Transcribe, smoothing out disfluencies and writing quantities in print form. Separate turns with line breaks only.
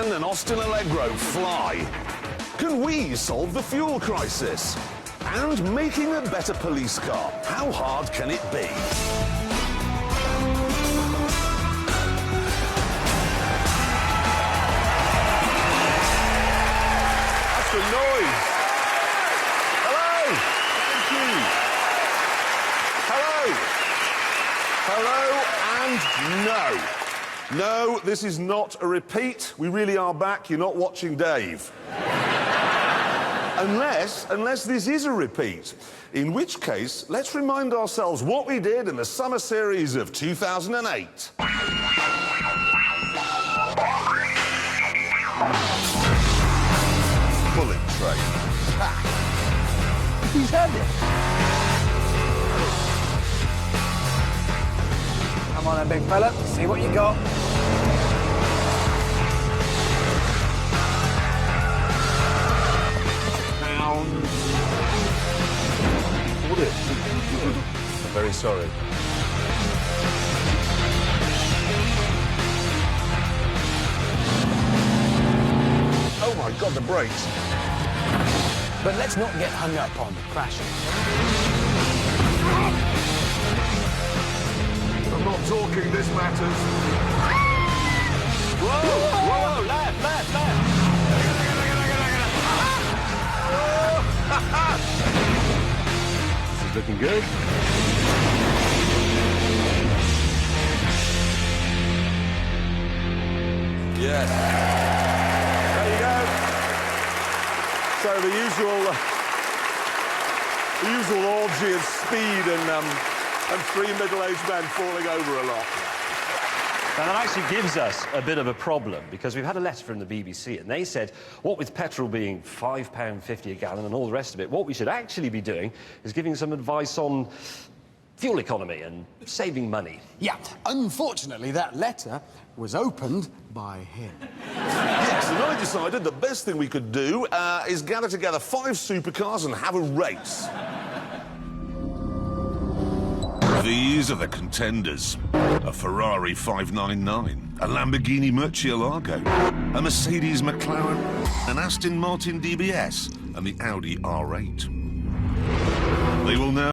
Cayenne and Austin Allegro fly? Can we solve the fuel crisis? And making a better police car, how hard can it be? That's the noise. Hello. Thank you. Hello. Hello and no. No, this is not a repeat. We really are back. You're not watching Dave. Unless this is a repeat. In which case, let's remind ourselves what we did in the summer series of 2008. Bullet train. Ha!
He's had it. Come on then, big fella. See what you got. Pound.
Would it?
I'm very sorry.
Oh my God, the brakes.
But let's not get hung up on crashing.
I'm not talking, this matters. Whoa!
Whoa, left, left, left.
This is looking good.
Yes. There you go. So the usual orgy of speed and three middle-aged men falling over a lot.
Now, that actually gives us a bit of a problem, because we've had a letter from the BBC, and they said, what with petrol being £5.50 a gallon and all the rest of it, what we should actually be doing is giving some advice on fuel economy and saving money.
Yeah, unfortunately, that letter was opened by him.
Yes, and I decided the best thing we could do is gather together 5 supercars and have a race. These are the contenders. A Ferrari 599, a Lamborghini Murcielago, a Mercedes McLaren, an Aston Martin DBS, and the Audi R8. They will now